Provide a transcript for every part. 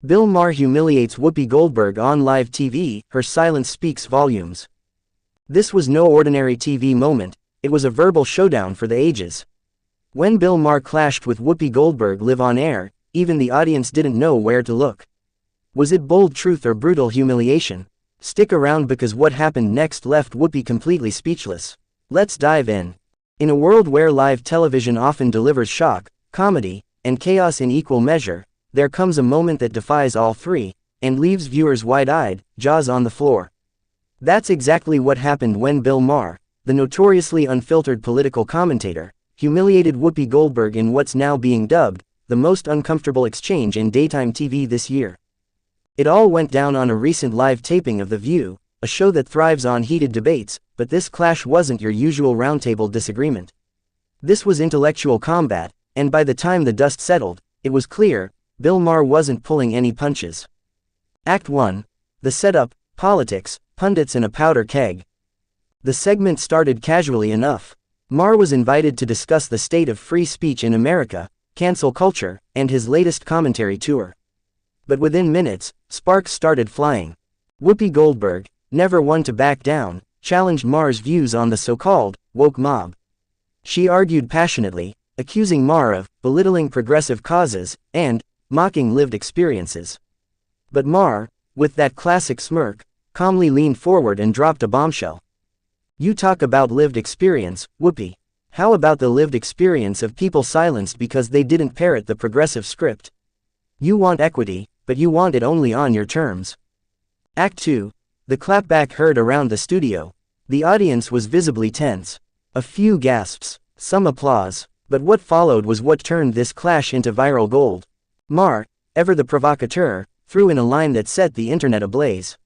Bill Maher humiliates Whoopi Goldberg on live TV, her silence speaks volumes. This was no ordinary TV moment, it was a verbal showdown for the ages. When Bill Maher clashed with Whoopi Goldberg live on air, even the audience didn't know where to look. Was it bold truth or brutal humiliation? Stick around because what happened next left Whoopi completely speechless. Let's dive in. In a world where live television often delivers shock, comedy, and chaos in equal measure, there comes a moment that defies all three, and leaves viewers wide-eyed, jaws on the floor. That's exactly what happened when Bill Maher, the notoriously unfiltered political commentator, humiliated Whoopi Goldberg in what's now being dubbed the most uncomfortable exchange in daytime TV this year. It all went down on a recent live taping of The View, a show that thrives on heated debates, but this clash wasn't your usual roundtable disagreement. This was intellectual combat, and by the time the dust settled, it was clear, Bill Maher wasn't pulling any punches. Act 1. The setup, politics, pundits and a powder keg. The segment started casually enough. Maher was invited to discuss the state of free speech in America, cancel culture, and his latest commentary tour. But within minutes, sparks started flying. Whoopi Goldberg, never one to back down, challenged Maher's views on the so-called woke mob. She argued passionately, accusing Maher of belittling progressive causes and mocking lived experiences. But Maher, with that classic smirk, calmly leaned forward and dropped a bombshell. You talk about lived experience, Whoopi. How about the lived experience of people silenced because they didn't parrot the progressive script? You want equity, but you want it only on your terms. Act 2. The clapback heard around the studio. The audience was visibly tense. A few gasps, some applause, but what followed was what turned this clash into viral gold. Maher, ever the provocateur, threw in a line that set the internet ablaze.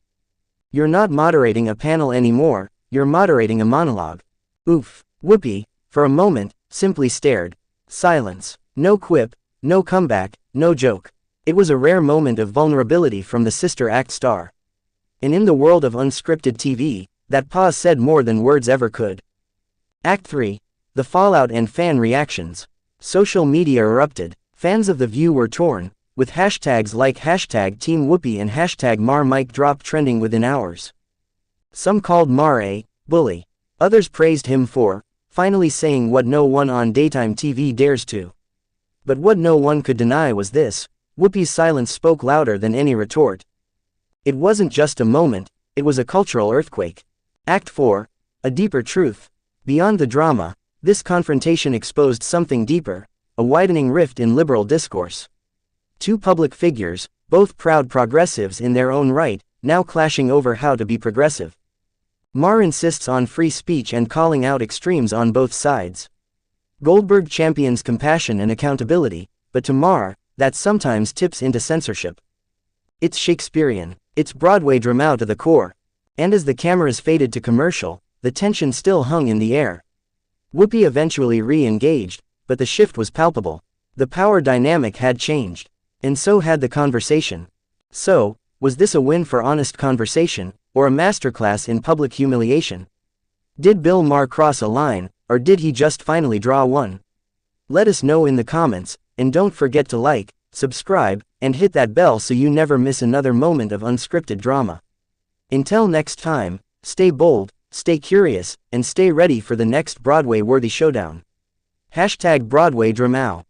You're not moderating a panel anymore, you're moderating a monologue. Oof. Whoopi, for a moment, simply stared. Silence. No quip, no comeback, no joke. It was a rare moment of vulnerability from the sister act star. And in the world of unscripted TV, that pause said more than words ever could. Act 3. The fallout and fan reactions. Social media erupted. Fans of The View were torn, with hashtags like #TeamWhoopi and #MaherMic drop trending within hours. Some called Maher a bully. Others praised him for finally saying what no one on daytime TV dares to. But what no one could deny was this: Whoopi's silence spoke louder than any retort. It wasn't just a moment, it was a cultural earthquake. Act 4. A deeper truth. Beyond the drama, this confrontation exposed something deeper, a widening rift in liberal discourse. Two public figures, both proud progressives in their own right, now clashing over how to be progressive. Maher insists on free speech and calling out extremes on both sides. Goldberg champions compassion and accountability, but to Maher, that sometimes tips into censorship. It's Shakespearean, it's Broadway drama to the core. And as the cameras faded to commercial, the tension still hung in the air. Whoopi eventually re-engaged, but the shift was palpable. The power dynamic had changed. And so had the conversation. So, was this a win for honest conversation, or a masterclass in public humiliation? Did Bill Maher cross a line, or did he just finally draw one? Let us know in the comments, and don't forget to like, subscribe, and hit that bell so you never miss another moment of unscripted drama. Until next time, stay bold, stay curious, and stay ready for the next Broadway-worthy showdown. #BroadwayDramao